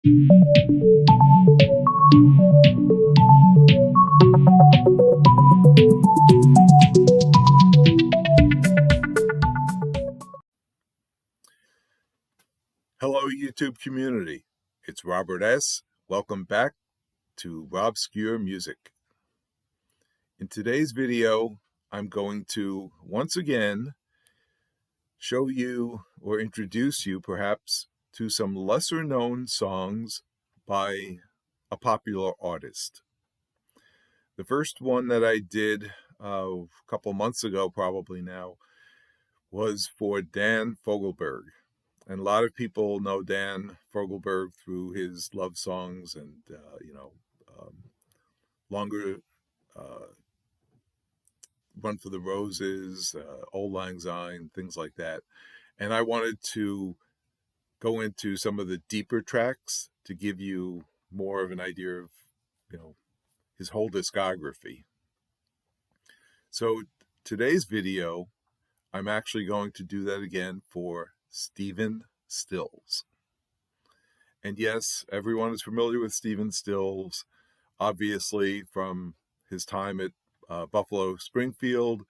Hello, YouTube community. It's Robert S. Welcome back to RobScure Music. In today's video, I'm going to once again show you or introduce you perhaps to some lesser known songs by a popular artist. The first one that I did a couple months ago, probably now, was for Dan Fogelberg. And a lot of people know Dan Fogelberg through his love songs and, longer Run for the Roses, Auld Lang Syne, things like that. And I wanted to go into some of the deeper tracks to give you more of an idea of, his whole discography. So today's video, I'm actually going to do that again for Stephen Stills. And yes, everyone is familiar with Stephen Stills, obviously from his time at Buffalo Springfield,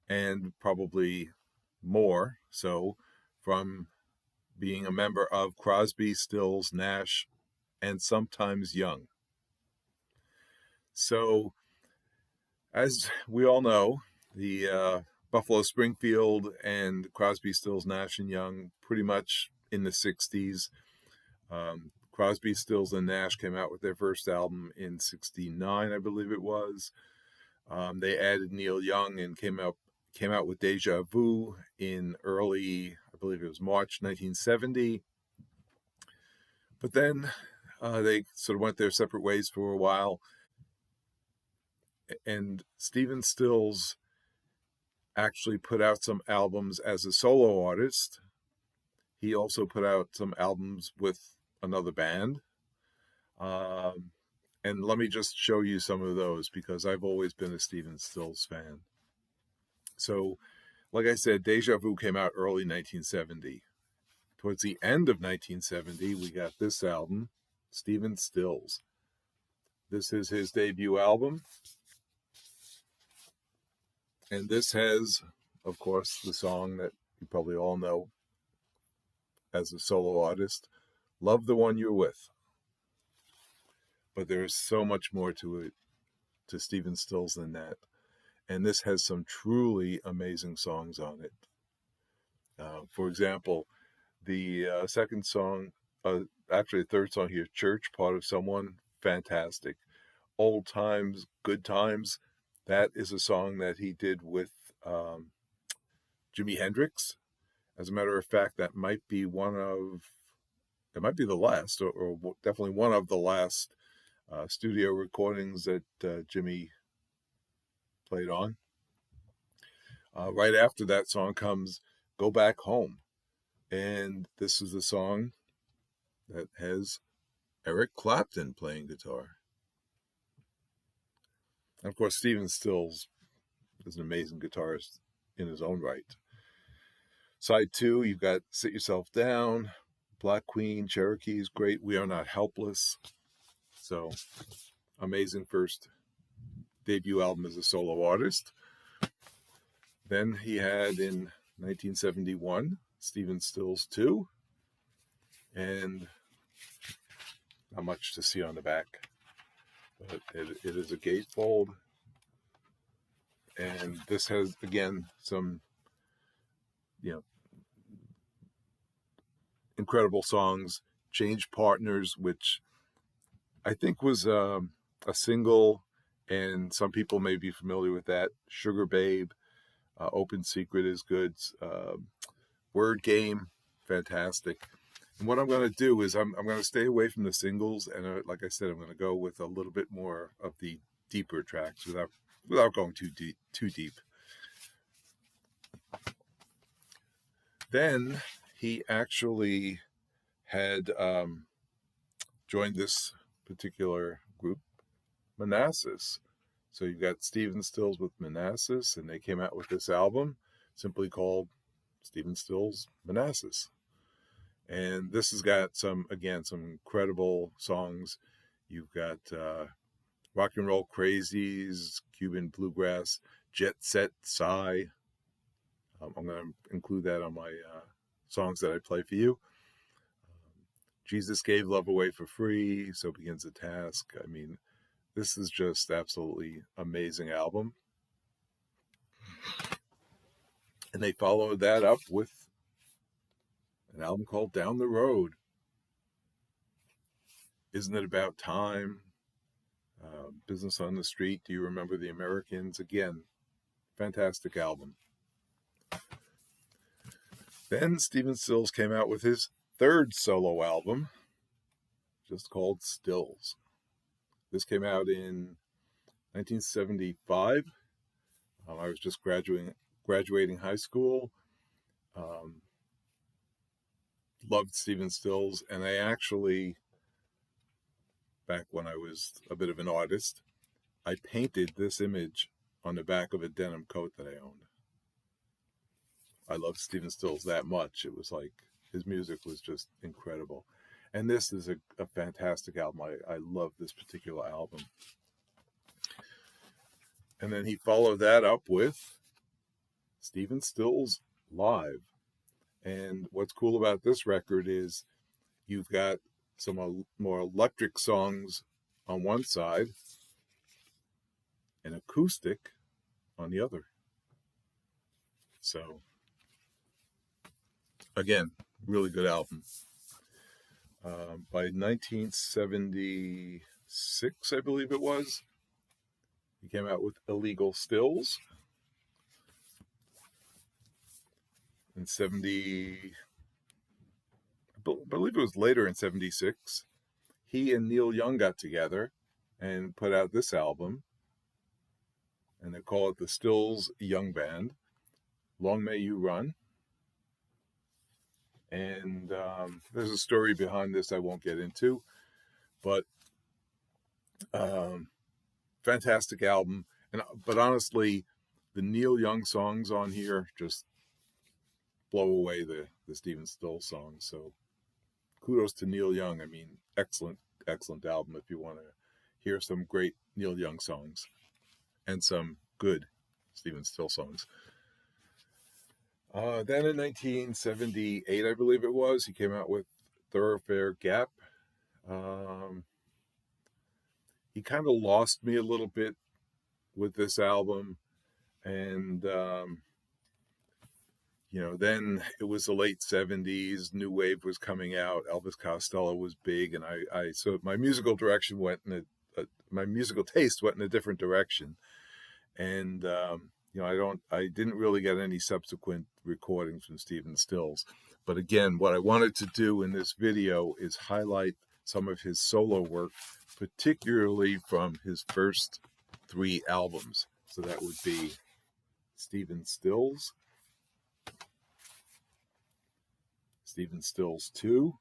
and probably more so from being a member of Crosby, Stills, Nash, and sometimes Young. So, as we all know, the Buffalo Springfield and Crosby, Stills, Nash, and Young pretty much in the 60s. Crosby, Stills, and Nash came out with their first album in 69, I believe it was. They added Neil Young and came out with Deja Vu in early, I believe it was March 1970. But then they sort of went their separate ways for a while. And Stephen Stills actually put out some albums as a solo artist. He also put out some albums with another band. And let me just show you some of those because I've always been a Stephen Stills fan. So, like I said, Deja Vu came out early 1970. Towards the end of 1970, we got this album, Stephen Stills. This is his debut album. And this has, of course, the song that you probably all know as a solo artist, Love the One You're With. But there's so much more to it, to Stephen Stills, than that. And this has some truly amazing songs on it. For example, the second song, actually the third song here, Church, Part of Someone, fantastic. Old Times, Good Times, that is a song that he did with Jimi Hendrix. As a matter of fact, that might be the last, or definitely one of the last studio recordings that Jimi played on. Right after that song comes Go Back Home. And this is the song that has Eric Clapton playing guitar. And of course, Stephen Stills is an amazing guitarist in his own right. Side 2, you've got Sit Yourself Down, Black Queen, Cherokee's great, We Are Not Helpless. So, amazing first debut album as a solo artist. Then he had in 1971, Stephen Stills 2. And not much to see on the back. But it is a gatefold. And this has, again, some, incredible songs. Change Partners, which I think was a single, and some people may be familiar with that. Sugar Babe, Open Secret is good. Word Game, fantastic. And what I'm going to do is I'm going to stay away from the singles, and like I said, I'm going to go with a little bit more of the deeper tracks without going too deep. Then he actually had joined this particular group, Manassas. So you've got Stephen Stills with Manassas, and they came out with this album simply called Stephen Stills Manassas. And this has got some incredible songs. You've got Rock and Roll Crazies, Cuban Bluegrass, Jet Set Sigh. I'm going to include that on my songs that I play for you. Jesus Gave Love Away for Free, So Begins the Task. I mean, this is just absolutely amazing album. And they followed that up with an album called Down the Road. Isn't It About Time? Business on the Street, Do You Remember the Americans? Again, fantastic album. Then Stephen Stills came out with his third solo album, just called Stills. This came out in 1975. I was just graduating high school. Loved Stephen Stills, and I actually, back when I was a bit of an artist, I painted this image on the back of a denim coat that I owned. I loved Stephen Stills that much. It was like, his music was just incredible. And this is a fantastic album. I love this particular album. And then he followed that up with Stephen Stills Live. And what's cool about this record is you've got some more electric songs on one side and acoustic on the other. So, again, really good album. By 1976, I believe it was, he came out with Illegal Stills. In I believe it was later in 76, he and Neil Young got together and put out this album, and they call it the Stills Young Band, Long May You Run. And there's a story behind this I won't get into, but fantastic album. But honestly, the Neil Young songs on here just blow away the Stephen Stills songs. So kudos to Neil Young. I mean, excellent album if you want to hear some great Neil Young songs and some good Stephen Stills songs. Then in 1978, I believe it was, he came out with Thoroughfare Gap. He kind of lost me a little bit with this album. And, then it was the late 70s, New Wave was coming out, Elvis Costello was big, and so my musical direction my musical taste went in a different direction. And, I didn't really get any subsequent recordings from Stephen Stills. But again, what I wanted to do in this video is highlight some of his solo work, particularly from his first 3 albums. So that would be Stephen Stills, Stephen Stills 2,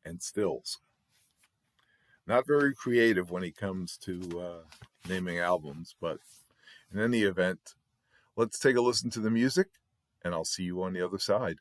and Stills. Not very creative when it comes to naming albums, but in any event, let's take a listen to the music, and I'll see you on the other side.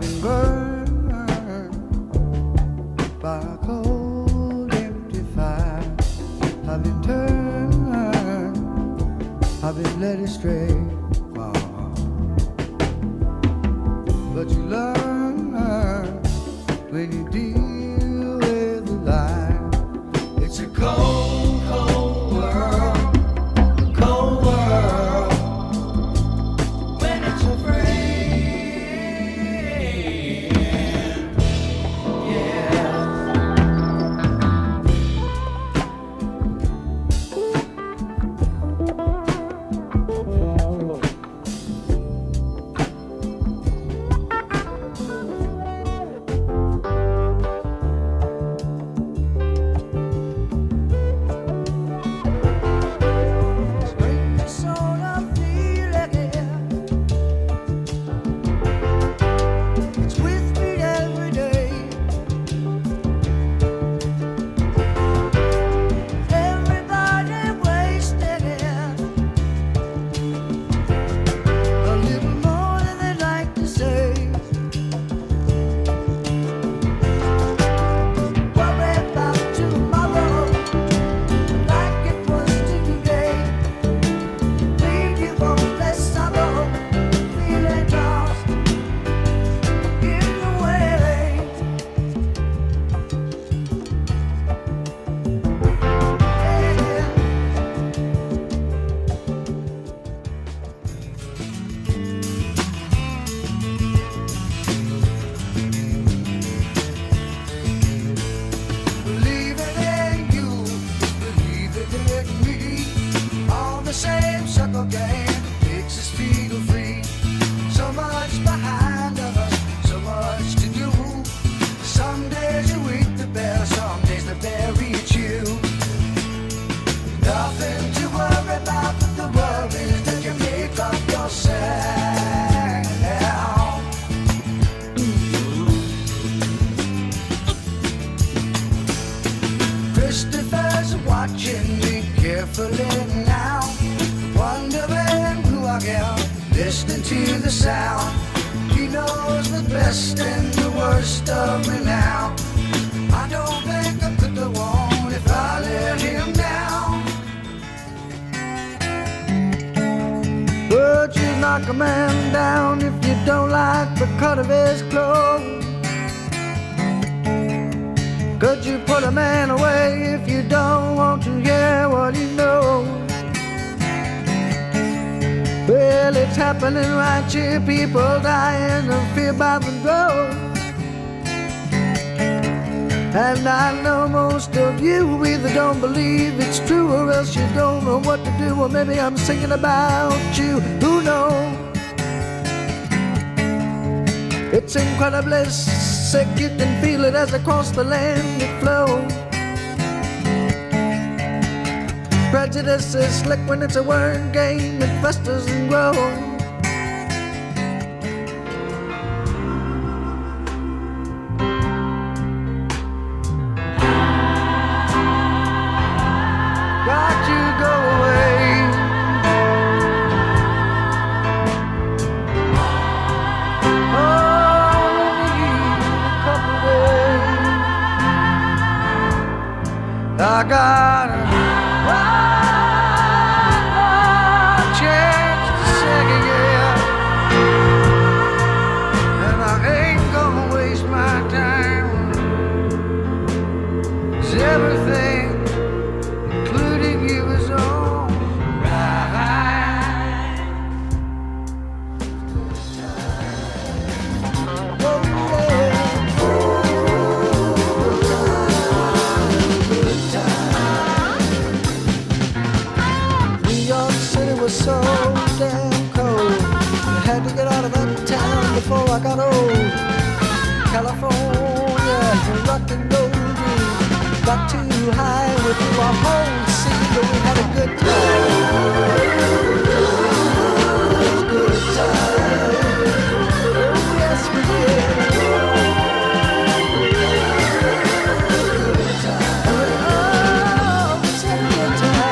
I've been burned by a cold, empty fire. I've been turned, I've been led astray. But you learn when you deal with the lie. It's a cold, cold world, a cold world when it's a friend. Yeah. Christopher's watching me carefully now, wondering who I am, listening to the sound. He knows the best and the worst of me now. I don't think I could go on if I let him down. Would you knock a man down if you don't like the cut of his clothes? Could you put a man away if you don't want to hear what he knows? Well, it's happening right here, people dying of fear by the droves. And I know most of you either don't believe it's true or else you don't know what to do. Or maybe I'm singing about you, who knows? It's incredibly sick, you can feel it as across the land it flows. Prejudice is slick when it's a word game, it festers and grows. I got one more chance to sing again, and I ain't gonna waste my time. 'Cause everything, including you, is alright. Oh yeah. So damn cold, I had to get out of that town before I got old. California, rock and roll dream, got too high with you a whole scene, but we had a good time. Good time. Oh yes we did. Good time. Oh, we had a good time.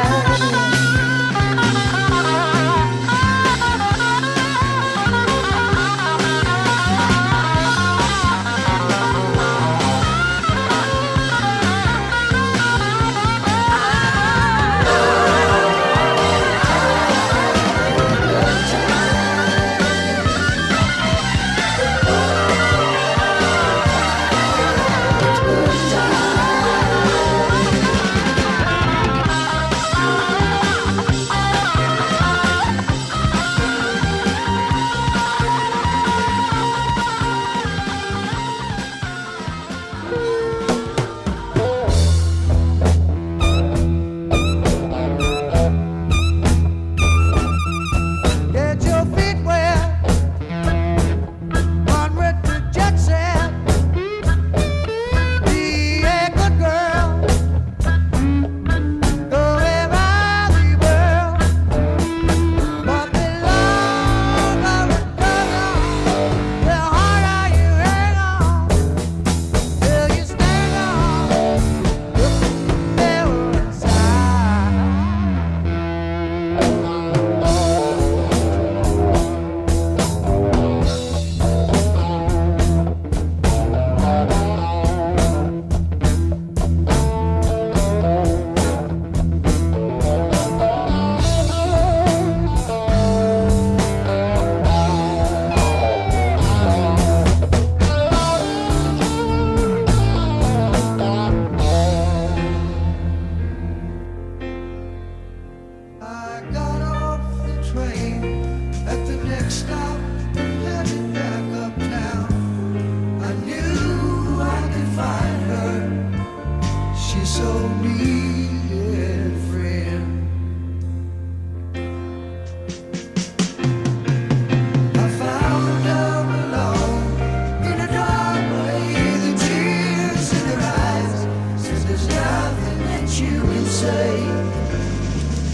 say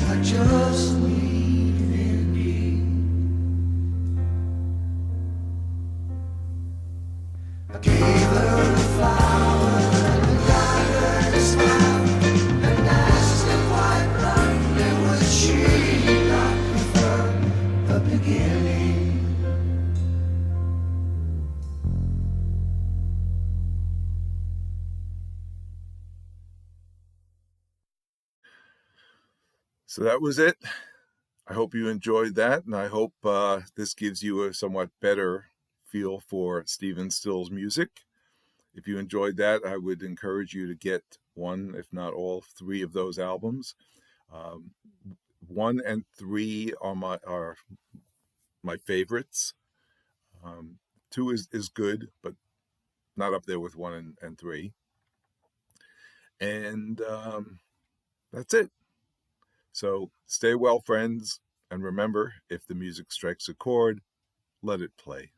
I just need indeed. I gave her a flower and got her to smile and asked her quite bluntly, would she not prefer the beginning? So that was it. I hope you enjoyed that, and I hope this gives you a somewhat better feel for Stephen Still's music. If you enjoyed that, I would encourage you to get one, if not all three of those albums. 1 and 3 are my favorites. 2 is good, but not up there with 1 and 3. And that's it. So stay well, friends, and remember, if the music strikes a chord, let it play.